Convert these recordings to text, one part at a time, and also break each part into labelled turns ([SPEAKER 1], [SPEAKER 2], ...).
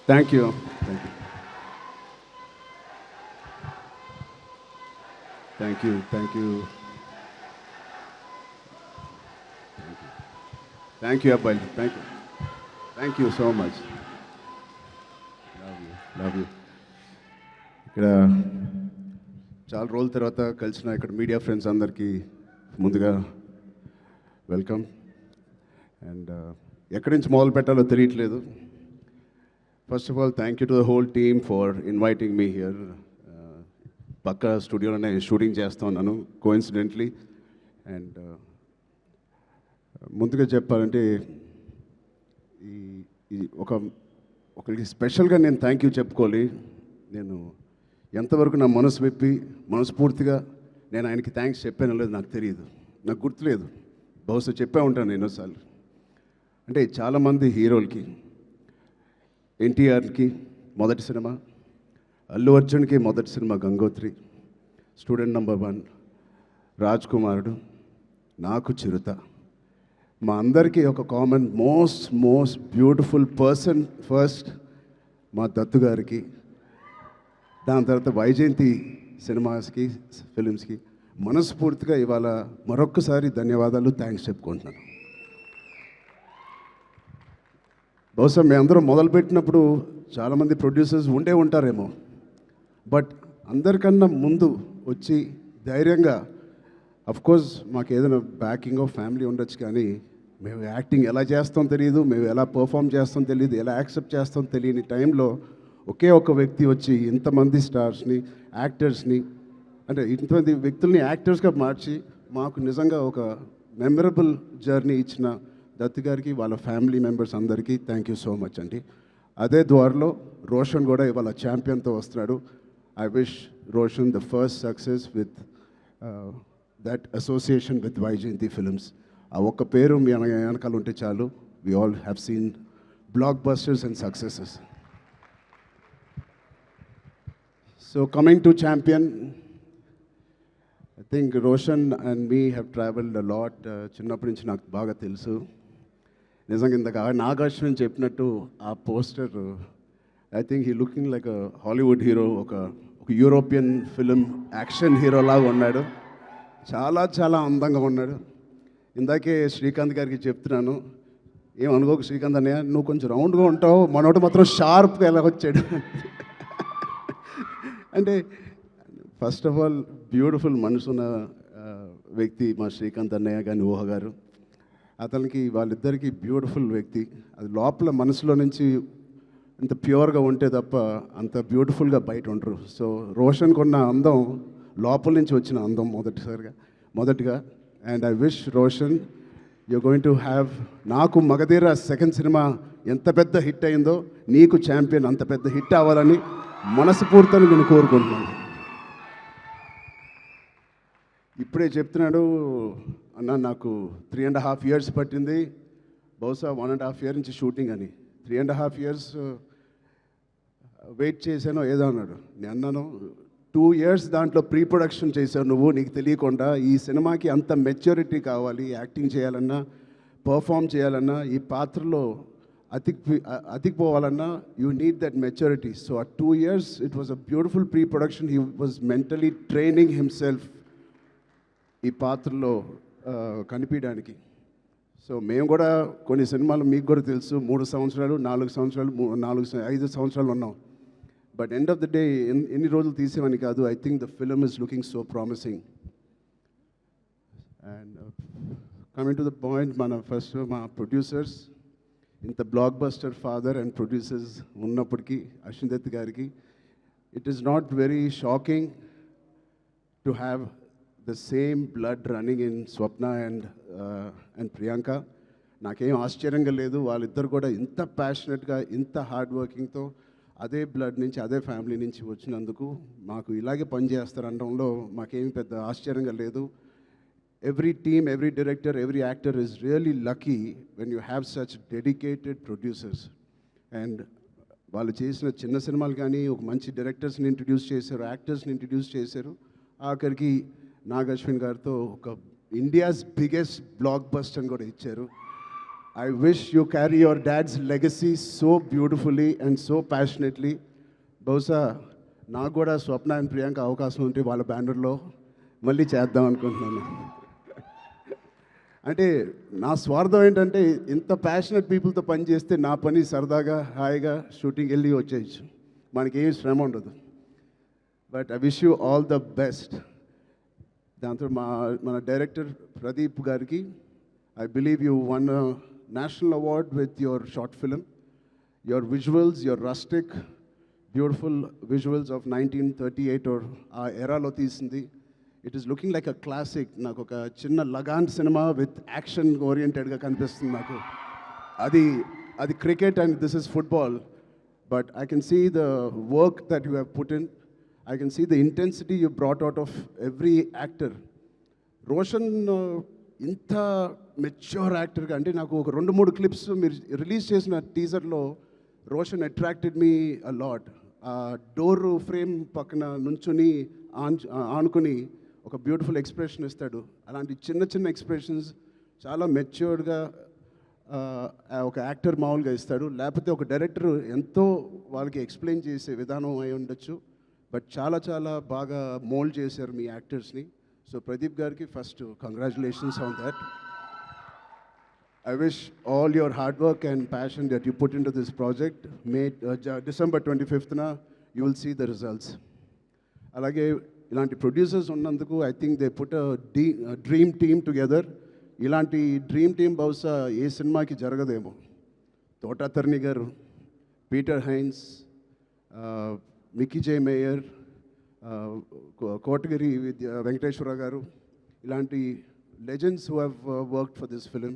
[SPEAKER 1] Thank you. Thank you. Thank you. Thank you. Thank you అబ్బాయి. Thank you. Thank you so much. Love you. Love you. ఇక్కడ చాలా రోజుల తర్వాత కలిసిన ఇక్కడ మీడియా ఫ్రెండ్స్ అందరికీ ముందుగా వెల్కమ్. అండ్ ఎక్కడి నుంచి మొదలు పెట్టాలో తెలియట్లేదు. First of all thank you to the whole team for inviting me here. పక్క స్టూడియోలోనే షూటింగ్ చేస్తూ ఉన్నాను కోఇన్సిడెంట్లీ. అండ్ ముందుగా చెప్పాలంటే ఈ ఒకరికి స్పెషల్గా నేను థ్యాంక్ యూ చెప్పుకోవాలి. నేను ఎంతవరకు నా మనసు విప్పి మనస్ఫూర్తిగా నేను ఆయనకి థ్యాంక్స్ చెప్పానో లేదు నాకు తెలియదు, నాకు గుర్తులేదు. బహుశా చెప్పే ఉంటాను ఎన్నోసార్లు. అంటే చాలామంది హీరోలకి, ఎన్టీఆర్కి మొదటి సినిమా, అల్లు అర్జున్కి మొదటి cinema Gangotri, student number 1, Raj కుమారుడు, నాకు చిరుత. మా అందరికీ ఒక common most beautiful person first మా దత్తు గారికి, దాని తర్వాత వైజయంతి సినిమాస్కి ఫిలిమ్స్కి మనస్ఫూర్తిగా ఇవాళ మరొక్కసారి ధన్యవాదాలు, థ్యాంక్స్ చెప్పుకుంటున్నాను. బహుశా మేమందరం మొదలుపెట్టినప్పుడు చాలామంది ప్రొడ్యూసర్స్ ఉండే ఉంటారేమో, బట్ అందరికన్నా ముందు వచ్చి ధైర్యంగా, అఫ్కోర్స్ మాకు ఏదైనా బ్యాకింగ్ ఆఫ్ ఫ్యామిలీ ఉండొచ్చు, కానీ మేము యాక్టింగ్ ఎలా చేస్తాం తెలియదు, మేము ఎలా పర్ఫామ్ చేస్తాం తెలియదు, ఎలా యాక్సెప్ట్ చేస్తాం తెలియని టైంలో ఒకే ఒక వ్యక్తి వచ్చి ఇంతమంది స్టార్స్ని, యాక్టర్స్ని, అంటే ఇంతమంది వ్యక్తుల్ని యాక్టర్స్గా మార్చి మాకు నిజంగా ఒక మెమరబుల్ జర్నీ ఇచ్చిన దత్తు గారికి, వాళ్ళ ఫ్యామిలీ మెంబర్స్ అందరికీ థ్యాంక్ యూ సో మచ్ అండి. అదే ద్వారలో రోషన్ కూడా ఇవాళ ఛాంపియన్తో వస్తున్నాడు. I wish Roshan the first success with that association with Vyjayanthi films. ఆ ఒక్క పేరు మీ వెనకాల ఉంటే చాలు. We all have seen blockbusters and successes. So coming to champion, I think Roshan and me have travelled a lot. చిన్నప్పటి నుంచి నాకు బాగా తెలుసు. నిజంగా ఇందాక నాగార్జున చెప్పినట్టు ఆ poster, I think he looking like a Hollywood hero, ఒక యూరోపియన్ ఫిలిం యాక్షన్ హీరో లాగా ఉన్నాడు. చాలా అందంగా ఉన్నాడు. ఇందాకే శ్రీకాంత్ గారికి చెప్తున్నాను, ఏమనుకోకు శ్రీకాంత్ అన్నయ్య, నువ్వు కొంచెం రౌండ్గా ఉంటావు, మనోడు మాత్రం షార్ప్గా ఎలా వచ్చాడు. అంటే ఫస్ట్ ఆఫ్ ఆల్ బ్యూటిఫుల్ మనసున్న వ్యక్తి మా శ్రీకాంత్ అన్నయ్య కానీ ఊహ గారు. అతనికి వాళ్ళిద్దరికీ బ్యూటిఫుల్ వ్యక్తి. అది లోపల మనసులో నుంచి అంత ప్యూర్గా ఉంటే తప్ప అంత బ్యూటిఫుల్గా బయట ఉండరు. సో రోషన్కి ఉన్న అందం లోపల నుంచి వచ్చిన అందం మొదటిగా. And I wish Roshan you going to have, నాకు మగధీర సెకండ్ సినిమా ఎంత పెద్ద హిట్ అయిందో నీకు ఛాంపియన్ అంత పెద్ద హిట్ అవ్వాలని మనస్ఫూర్తిని నేను కోరుకుంటున్నాను. ఇప్పుడే చెప్తున్నాడు అన్న, నాకు 3.5 years పట్టింది, బహుశా 1.5 year నుంచి షూటింగ్ అని. 3.5 years వెయిట్ చేశానో ఏదో అన్నాడు. నేను అన్నాను 2 years దాంట్లో ప్రీ ప్రొడక్షన్ చేశావు నువ్వు, నీకు తెలియకుండా. ఈ సినిమాకి అంత మెచ్యూరిటీ కావాలి, యాక్టింగ్ చేయాలన్నా, పర్ఫామ్ చేయాలన్నా, ఈ పాత్రలో అతికిపోవాలన్నా you need that maturity. So ఆ 2 years it was a beautiful pre production. He was mentally training himself ఈ పాత్రలో కనిపించడానికి. సో మేము కూడా కొన్ని సినిమాలు మీకు కూడా తెలుసు 3 సంవత్సరాలు 4 సంవత్సరాలు 5 సంవత్సరాలు ఉన్నాం. But end of the day ఎన్ని రోజులు తీసేవని కాదు. I think the film is looking so promising. And coming to the point, మా ప్రొడ్యూసర్స్, ఇంత block buster father and producers ఉన్నప్పటికీ అశ్విన్ దత్ గారికి it is not very shocking to have the same blood running in Swapna and Priyanka. నాకేం ఆశ్చర్యంగా లేదు. వాళ్ళిద్దరు కూడా ఇంత ప్యాషనెట్గా, ఇంత హార్డ్ వర్కింగ్తో అదే బ్లడ్ నుంచి, అదే ఫ్యామిలీ నుంచి వచ్చినందుకు మాకు ఇలాగే పనిచేస్తారనడంలో మాకేమీ పెద్ద ఆశ్చర్యంగా లేదు. Every team, every director, every actor is really lucky when you have such dedicated producers. And వాళ్ళు చేసిన చిన్న సినిమాలు కానీ ఒక మంచి డైరెక్టర్స్ని ఇంట్రడ్యూస్ చేశారు, యాక్టర్స్ని ఇంట్రడ్యూస్ చేశారు. ఆఖరికి నాగ్ అశ్విన్ గారితో ఒక ఇండియాస్ బిగ్గెస్ట్ బ్లాక్ బస్టర్ కూడా ఇచ్చారు. I wish you carry your dad's legacy so beautifully and so passionately. బహుశా నాకు కూడా స్వప్న అండ్ ప్రియాంక అవకాశం ఉంటే వాళ్ళ బ్యానర్లో మళ్ళీ చేద్దాం అనుకుంటున్నాను. అంటే నా స్వార్థం ఏంటంటే ఇంత ప్యాషనెట్ పీపుల్తో పని చేస్తే నా పని సరదాగా హాయిగా షూటింగ్ వెళ్ళి వచ్చేయచ్చు, మనకేం శ్రమ ఉండదు. But I wish you all the best. దాంతో మన డైరెక్టర్ ప్రదీప్ గారికి, I believe you won a national award with your short film. Your visuals, your rustic, beautiful visuals of 1938 or era lo teesindi. It is looking like a classic. Naku oka chinna Lagan cinema with action oriented ga kanipistundi naku. Adi cricket and this is football. But I can see the work that you have put in. I can see the intensity you brought out of every actor. Roshan ఇంత mature యాక్టర్గా అంటే నాకు ఒక 2-3 clips మీరు release చేసిన టీజర్లో Roshan attracted me a lot. Door frame పక్కన నుంచుని ఆనుకుని ఒక బ్యూటిఫుల్ ఎక్స్ప్రెషన్ ఇస్తాడు. అలాంటి చిన్న చిన్న ఎక్స్ప్రెషన్స్ చాలా మెచ్యూర్డ్గా ఒక యాక్టర్ మామూలుగా ఇస్తాడు. లేకపోతే ఒక డైరెక్టర్ ఎంతో వాళ్ళకి ఎక్స్ప్లెయిన్ చేసే విధానం అయి ఉండొచ్చు. బట్ చాలా చాలా బాగా మోల్డ్ చేశారు మీ యాక్టర్స్ని. So Pradeep Garki, first congratulations on that. I wish all your hard work and passion that you put into this project, December 25th na, you will see the results. Alage ilanti producers unnanduku I think they put a dream team together. Ilanti dream team bahusha ee cinema ki jaragademo. Tota Tarni garu, Peter Hines, Mickey J. Mayer, Kotagiri Venkateswara గారు, ఇలాంటి legends who have worked for this film.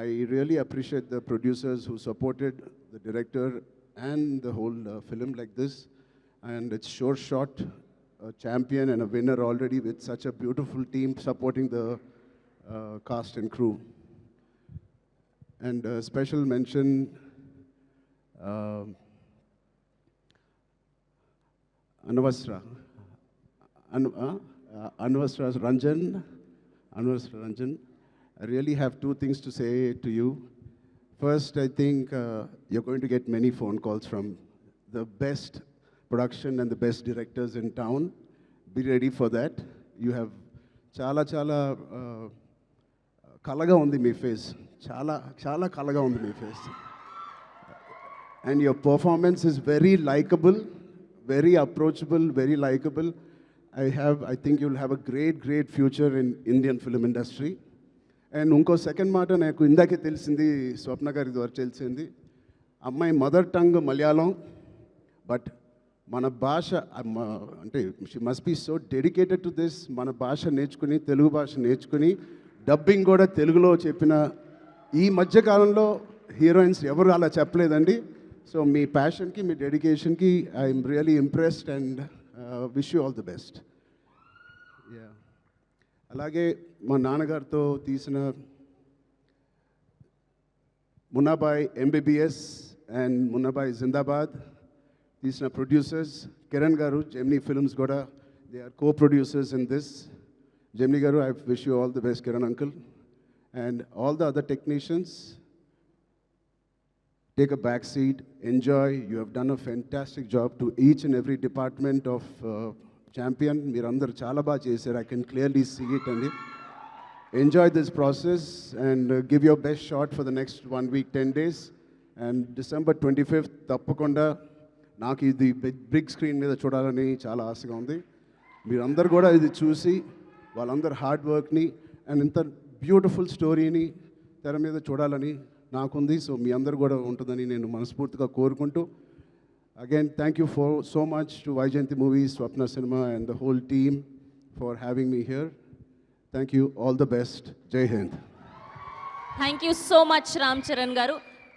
[SPEAKER 1] I really appreciate the producers who supported the director and the whole film like this. And it's sure shot, a champion and a winner already with such a beautiful team supporting the cast and crew. And special mention Anvasra Ranjan. I really have 2 things to say to you. First, I think you're going to get many phone calls from the best production and the best directors in town. Be ready for that. You have chala kalaga undi mee face. Chala kalaga undi mee face. And your performance is very likable, very approachable, very likable. I think you'll have a great future in Indian film industry. And unko second matter naku indake telisindi, Swapna gari ద్వారా తెలిసింది, అమ్మాయి mother tongue Malayalam. But మన భాష అంటే she must be so dedicated to this. మన భాష నేర్చుకుని, తెలుగు భాష నేర్చుకుని డబ్బింగ్ కూడా తెలుగులో చెప్పిన ఈ మధ్యకాలంలో హీరోయిన్స్ ఎవరు అలా చెప్పలేదండి. సో మీ ప్యాషన్కి, మీ డెడికేషన్కి I'm really impressed and wish you all the best. Yeah, అలాగే మా నాన్నగారితో తీసిన మున్నాబాయ్ ఎంబీబీఎస్ అండ్ మున్నాబాయ్ జిందాబాద్ తీసిన producers Kiran garu, Gemini films కూడా they are co-producers in this. Gemini garu, I wish you all the best, Kiran uncle. And all the other technicians, take a back seat, enjoy. You have done a fantastic job to each and every department of Champion. Mirandaru chala ba chesaru. I can clearly see it. And enjoy this process and give your best shot for the next 1 week, 10 days. And December 25th, తప్పకుండా నాకు ఇది big screen మీద చూడాలని చాలా ఆశగా ఉంది. మీరందరూ కూడా ఇది చూసి వాళ్ళందరూ హార్డ్ వర్క్ని అండ్ ఇంత బ్యూటిఫుల్ స్టోరీని తెర మీద చూడాలని నాకుంది. సో మీ అందరు కూడా ఉంటుందని నేను మనస్ఫూర్తిగా కోరుకుంటూ, again thank you for so much to Vyjayanthi movies, Swapna cinema and the whole team for having me here. Thank you, all the best, Jai Hind.
[SPEAKER 2] Thank you so much Ram Charan గారు.